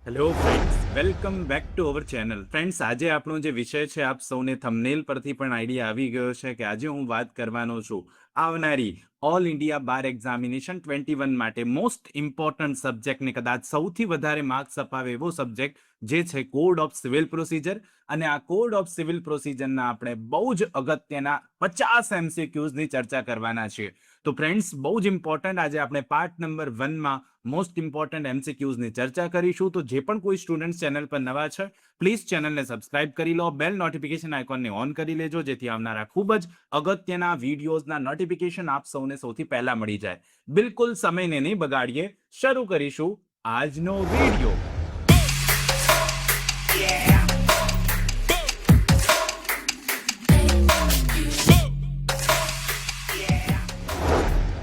Hello friends, welcome back to our channel. Friends, આજે આપણો જે વિષય છે, આપ સૌને થંબનેલ પરથી પણ આઈડિયા આવી ગયો છે કે આજે હું વાત કરવાનો છું આવનારી ઓલ ઇન્ડિયા બાર એક્ઝામિનેશન 21 માટે મોસ્ટ ઇમ્પોર્ટન્ટ સબ્જેક્ટને કદાચ સૌથી વધારે માર્ક્સ અપાવે એવો સબ્જેક્ટ જે છે કોડ ઓફ સિવિલ પ્રોસિજર. અને આ કોડ ઓફ સિવિલ પ્રોસિજરના આપણે બહુ જ અગત્યના 50 MCQઝની ચર્ચા કરવાના છીએ. તો ફ્રેન્ડ્સ, બહુ જ ઇમ્પોર્ટન્ટ આજે આપણે પાર્ટ નંબર 1માં મોસ્ટ ઇમ્પોર્ટન્ટ MCQઝની ચર્ચા કરીશું. તો જે પણ કોઈ સ્ટુડન્ટ ચેનલ પર નવા છે, પ્લીઝ ચેનલને સબસ્ક્રાઇબ કરી લો, બેલ નોટિફિકેશન આઇકોનને ઓન કરી લેજો, જેથી આવનારા ખૂબ જ અગત્યના વિડીયોઝના નોટિફિકેશન આપ સૌને સૌથી પહેલા મળી જાય. બિલકુલ સમયને નહીં બગાડીએ, શરૂ કરીશું આજનો વિડીયો.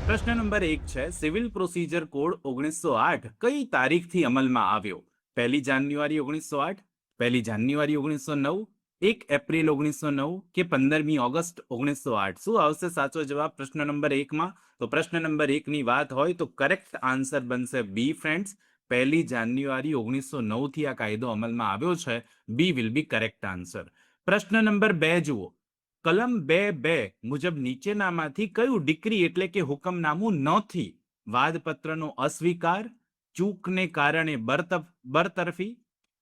પ્રશ્ન નંબર 1 છે, સિવિલ પ્રોસિજર કોડ 1908 કઈ તારીખથી અમલમાં આવ્યો? 1 જાન્યુઆરી 1908, 1 જાન્યુઆરી 1909, 1 એપ્રિલ 1909 કે 15મી ઓગસ્ટ 1908? શું આવશે સાચો જવાબ પ્રશ્ન નંબર 1માં? તો પ્રશ્ન નંબર 1ની વાત હોય તો કરેક્ટ આન્સર બનશે બી ફ્રેન્ડ્સ. 1 જાન્યુઆરી 1909 થી આ કાયદો અમલમાં આવ્યો છે. બી વિલ બી કરેક્ટ આન્સર. પ્રશ્ન નંબર 2 જુઓ. કલમ 2.2 મુજબ નીચેનામાંથી કયું ડિક્રી એટલે કે હુકમનામું નથી? વાદપત્રનો અસ્વીકાર, ચૂકને કારણે બરતરફી,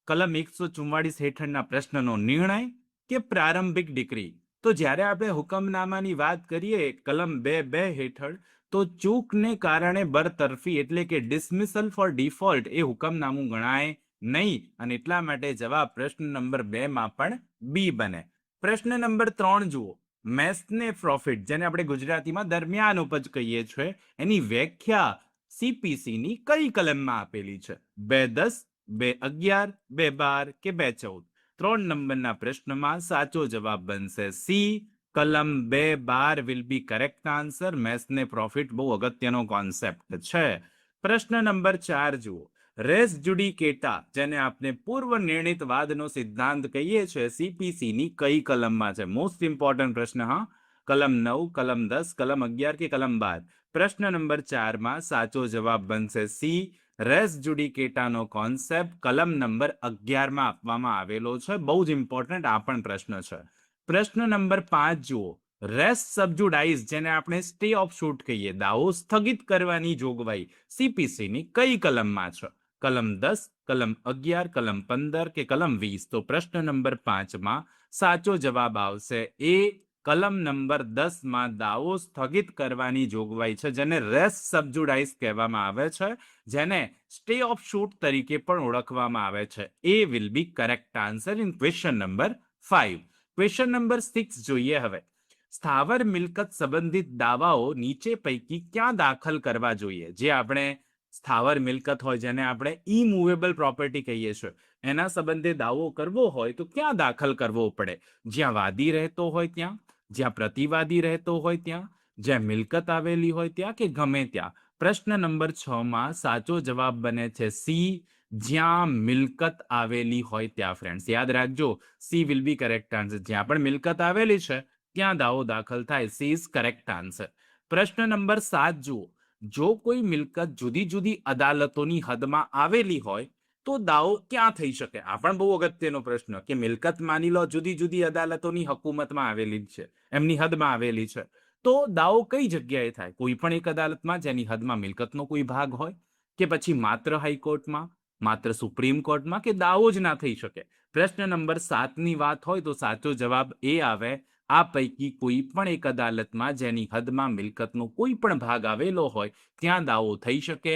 કલમ 144 હેઠળના પ્રશ્નનો નિર્ણય કે પ્રારંભિક ડિક્રી? તો જ્યારે આપણે હુકમનામાની વાત કરીએ કલમ 2.2 હેઠળ, તો ચૂકને કારણે બરતરફી એટલે કે ડિસમિસલ ફોર ડિફોલ્ટ એ હુકમનામું ગણાય નહીં, અને એટલા માટે જવાબ પ્રશ્ન નંબર 2માં પણ બી બને. પ્રશ્ન નંબર 3 જુઓ. મેસને પ્રોફિટ, જેને આપણે ગુજરાતીમાં દરમિયાન ઉપજ કહીએ છીએ, એની વ્યાખ્યા સીપીસીની કઈ કલમમાં આપેલી છે? 2.10, 2.11, 2.12 કે 2.14? 3 નંબરના પ્રશ્નમાં સાચો જવાબ બનશે સી. કલમ 2.12 વિલ બી કરેક્ટ આન્સર. મેસને પ્રોફિટ બહુ અગત્યનો કોન્સેપ્ટ છે. પ્રશ્ન નંબર 4 જુઓ. રેસ જુડિકેટા, જેને આપણે પૂર્વ નિર્ણિત વાદનો સિદ્ધાંત કહીએ છીએ, સીપીસીની કઈ કલમમાં છે? મોસ્ટ ઇમ્પોર્ટન્ટ પ્રશ્ન. હા, કલમ 9, કલમ 10, કલમ 11 કે કલમ 12? પ્રશ્ન નંબર 4માં સાચો જવાબ બનશે સી. રેસ જુડિકેટાનો કોન્સેપ્ટ કલમ નંબર 11માં આપવામાં આવેલો છે. બહુ જ ઇમ્પોર્ટન્ટ આ પણ પ્રશ્ન છે. પ્રશ્ન નંબર 5 જુઓ. રેસ સબજુડાઇઝ, જેને આપણે સ્ટે ઓફ શૂટ કહીએ, દાવો સ્થગિત કરવાની જોગવાઈ સીપીસીની કઈ કલમમાં છે? કલમ 10, કલમ 11, કલમ 15 કે કલમ 20? તો પ્રશ્ન નંબર 5માં સાચો જવાબ આવશે એ. કલમ નંબર 10માં દાવો સ્થગિત કરવાની જોગવાઈ છે, જેને રેસ સબજુડાઇઝ કહેવામાં આવે છે, જેને સ્ટે ઓફ શૂટ તરીકે પણ ઓળખવામાં આવે છે. A will be correct answer in question number 5. Question number 6 જોઈએ હવે. સ્થાવર મિલકત સંબંધિત દાવાઓ નીચે પૈકી ક્યાં દાખલ કરવા જોઈએ? જે આપણે સ્થાવર મિલકત હોય, જેને આપણે ઇમૂવેબલ પ્રોપર્ટી કહીએ છીએ, એના સંબંધે દાવો કરવો હોય તો ક્યાં દાખલ કરવો પડે? જ્યાં વાદી રહેતો હોય ત્યાં, જ્યાં પ્રતિવાદી રહેતો હોય ત્યાં, જ્યાં મિલકત આવેલી હોય ત્યાં, કે ગમે ત્યાં? પ્રશ્ન નંબર 6માં સાચો જવાબ બને છે સી. જ્યાં મિલકત આવેલી હોય ત્યાં. ફ્રેન્ડ્સ, યાદ રાખજો, she will be correct answer. જ્યાં પણ મિલકત આવેલી છે ત્યાં દાવો દાખલ થાય. She is correct answer. પ્રશ્ન નંબર 7 જુઓ. જો કોઈ મિલકત જુદી જુદી અદાલતોની હદમાં આવેલી હોય તો દાવો ક્યાં થઈ શકે? આ પણ બહુ અગત્યનો પ્રશ્ન કે મિલકત માની લો જુદી જુદી અદાલતોની હકુમતમાં આવેલી છે, એમની હદમાં આવેલી છે, તો દાવો કઈ જગ્યાએ થાય? કોઈ પણ એક અદાલતમાં જેની હદમાં મિલકતનો કોઈ ભાગ હોય, કે પછી માત્ર હાઈકોર્ટમાં, માત્ર સુપ્રીમ કોર્ટમાં, કે દાવો જ ના થઈ શકે? પ્રશ્ન નંબર 7ની વાત હોય તો સાચો જવાબ એ આવે, આ પૈકી કોઈ પણ એક અદાલતમાં જેની હદમાં મિલકતનો કોઈ પણ ભાગ આવેલો હોય ત્યાં દાવો થઈ શકે.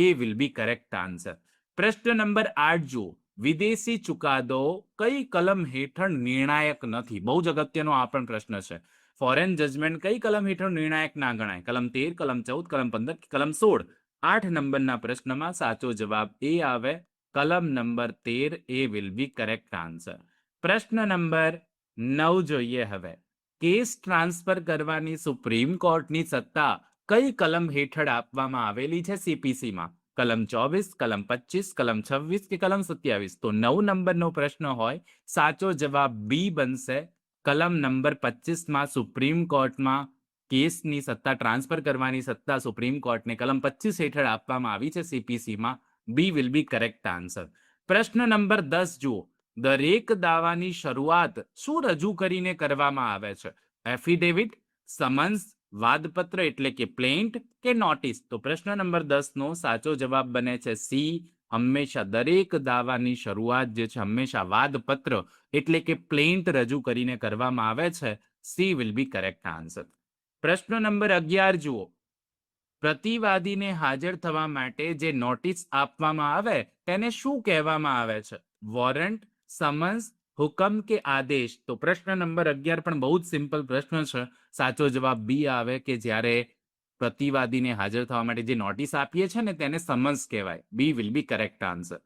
એ વિલ બી કરેક્ટ આન્સર. પ્રશ્ન નંબર 8 જુઓ. વિદેશી ચુકાદો કઈ કલમ હેઠળ નિર્ણાયક નથી? બહુ જ અગત્યનો આ પણ પ્રશ્ન છે. ફોરેન જજમેન્ટ કઈ કલમ હેઠળ નિર્ણાયક ના ગણાય? કલમ 13, કલમ 14, કલમ 15 કે કલમ 16? 8 નંબરના પ્રશ્નમાં સાચો જવાબ એ આવે, કલમ number 13. A will be correct answer. પ્રશ્ન નંબર 9 જોઈએ હવે. કેસ ટ્રાન્સફર કરવાની સુપ્રીમ કોર્ટની સત્તા કઈ કલમ હેઠળ આપવામાં આવેલી છે સીપીસીમાં? કલમ 24, કલમ 25, કલમ 26 કે કલમ 27? તો 9 નંબરનો પ્રશ્ન હોય, સાચો જવાબ બી બનશે. કલમ નંબર 25માં સુપ્રીમ કોર્ટમાં કેસની સત્તા ટ્રાન્સફર કરવાની સત્તા સુપ્રીમ કોર્ટને કલમ 25 હેઠળ આપવામાં આવી છે સીપીસીમાં. B will be correct answer. પ્રશ્ન નંબર 10 જુઓ. દરેક દાવાની શરૂઆત શું રજૂ કરીને કરવામાં આવે છે? એફિડેવિટ, સમન્સ, વાદપત્ર એટલે કે પ્લેન્ટ કે નોટિસ? તો પ્રશ્ન નંબર 10 નો સાચો જવાબ બને છે સી. હંમેશા દરેક દાવાની શરૂઆત જે છે હંમેશા વાદપત્ર એટલે કે પ્લેન્ટ રજૂ કરીને કરવામાં આવે છે. She will be correct answer. પ્રશ્ન નંબર 11 જુઓ. પ્રતિવાદીને હાજર થવા માટે જે નોટિસ આપવામાં આવે તેને શું કહેવામાં આવે છે? વોરંટ, સમન્સ, હુકમ કે આદેશ? તો પ્રશ્ન નંબર 11 પણ બહુ જ સિમ્પલ પ્રશ્ન છે. સાચો જવાબ બી આવે કે જ્યારે પ્રતિવાદીને હાજર થવા માટે જે નોટિસ આપીએ છે ને તેને સમન્સ કહેવાય. બી વિલ બી કરેક્ટ આન્સર.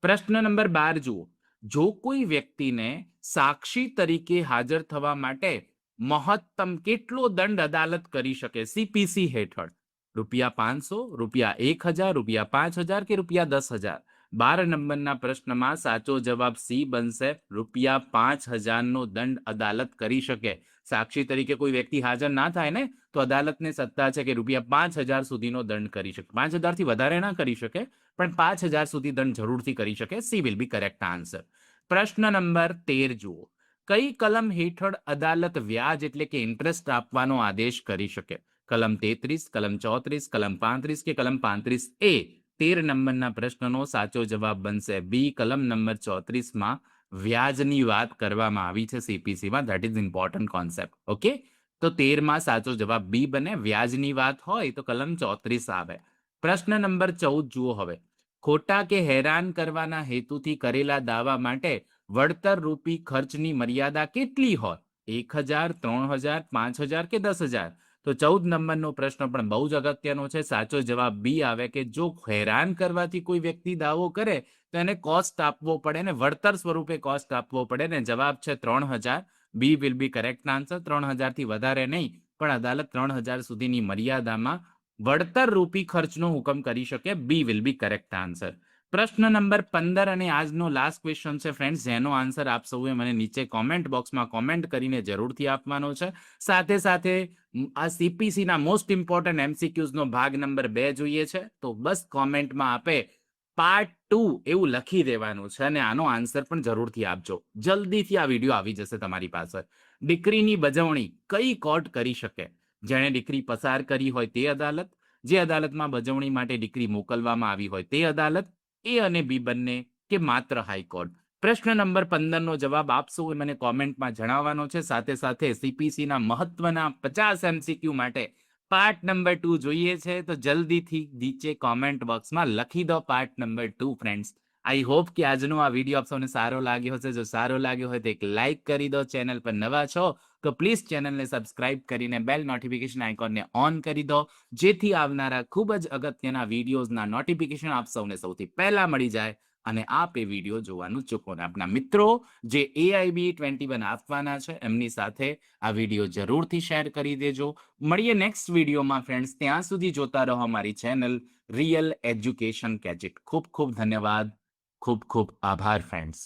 પ્રશ્ન નંબર 12 જુઓ. જો કોઈ વ્યક્તિને સાક્ષી તરીકે હાજર થવા માટે મહત્તમ કેટલો દંડ અદાલત કરી શકે સીપીસી હેઠળ? ₹500, ₹1000, ₹5000 કે ₹10,000? 12 નંબરના પ્રશ્નમાં સાચો જવાબ સી બનશે. ₹5000 નો દંડ અદાલત કરી શકે. સાક્ષી તરીકે કોઈ વ્યક્તિ હાજર ના થાય ને તો અદાલતને સત્તા છે કે ₹5000 સુધીનો દંડ કરી શકે. 5000 થી વધારે ના કરી શકે, પણ 5000 સુધી દંડ જરૂરથી કરી શકે. She will be correct answer. પ્રશ્ન નંબર 13 જુઓ. કઈ કલમ હેઠળ અદાલત વ્યાજ એટલે કે ઇન્ટરેસ્ટ આપવાનો આદેશ કરી શકે? કલમ 33, કલમ 34, કલમ 35 કે કલમ 35A? 13 નંબરના પ્રશ્નનો સાચો જવાબ બનશે બી. કલમ નંબર 34 માં વ્યાજની વાત કરવામાં આવી છે સીપીસીમાં. That is important concept. Okay, તો 13 માં સાચો જવાબ બી બને. વ્યાજની વાત હોય તો કલમ 34 આવે. પ્રશ્ન નંબર 14 જુઓ હવે. ખોટા કે હેરાન કરવાના હેતુથી કરેલા દાવા માટે વળતર રૂપી ખર્ચની મર્યાદા કેટલી હોય? 1000, 3000, 5000 કે 10,000? તો 14 નંબરનો પ્રશ્ન પણ બહુ જ અગત્યનો છે. સાચો જવાબ બી આવે કે જો હેરાન કરવાથી કોઈ વ્યક્તિ દાવો કરે તો એને કોસ્ટ આપવો પડે ને, વળતર સ્વરૂપે કોસ્ટ આપવો પડે ને. જવાબ છે 3000. બી વિલ બી કરેક્ટ આન્સર. 3000 થી વધારે નહીં, પણ અદાલત 3000 સુધીની મર્યાદામાં વળતર રૂપી ખર્ચનો હુકમ કરી શકે. બી વિલ બી કરેક્ટ આન્સર. પ્રશ્ન નંબર 15 અને આજનો લાસ્ટ ક્વેશ્ચન છે ફ્રેન્ડ્સ, જેનો આન્સર આપ સૌએ મને નીચે કોમેન્ટ બોક્સમાં કોમેન્ટ કરીને જરૂરથી આપવાનો છે. સાથે સાથે આ સીપીસીના મોસ્ટ ઇમ્પોર્ટન્ટ એમસીક્યુઝનો ભાગ નંબર 2 જોઈએ છે તો બસ કોમેન્ટમાં આપે પાર્ટ 2 એવું લખી દેવાનું છે અને આનો આન્સર પણ જરૂરથી આપજો. જલ્દીથી આ વિડીયો આવી જશે તમારી પાસે. દીકરીની બજવણી કઈ કોર્ટ કરી શકે? જેણે દીકરી પસાર કરી હોય તે અદાલત, જે અદાલતમાં બજવણી માટે દીકરી મોકલવામાં આવી હોય તે અદાલત, એ અને બી બંને, કે માત્ર હાઈકોર્ટ? પ્રશ્ન નંબર 15 નો જવાબ આપશો એ મને કોમેન્ટમાં જણાવવાનો છે. સાથે સાથે સીપીસીના મહત્વના 50 એમસીક્યુ માટે પાર્ટ નંબર 2 જોઈએ છે તો જલ્દીથી નીચે કોમેન્ટ બોક્સમાં લખી દો part number 2 friends. I hope કે આજનો આ વિડીયો આપ સૌને સારો લાગ્યો હશે. જો સારો લાગ્યો હોય તો એક લાઈક કરી દો. ચેનલ પર નવા છો તો પ્લીઝ ચેનલને સબસ્ક્રાઇબ કરીને બેલ નોટિફિકેશન આઇકોનને ઓન કરી દો, જેથી આવનારા ખૂબ જ અગત્યના વિડીયોઝના નોટિફિકેશન આપ સૌને સૌથી પહેલા મળી જાય અને આપ એ વિડીયો જોવાનું ચૂકો. આપના મિત્રો જે AIB 21 આપવાના છે એમની સાથે આ વિડીયો જરૂરથી શેર કરી દેજો. મળીએ નેક્સ્ટ વિડીયોમાં ફ્રેન્ડ્સ. ત્યાં સુધી જોતા રહો અમારી ચેનલ રિયલ એજ્યુકેશન ગેજેટ. ખૂબ ખૂબ ધન્યવાદ. ખૂબ ખૂબ આભાર ફ્રેન્ડ્સ.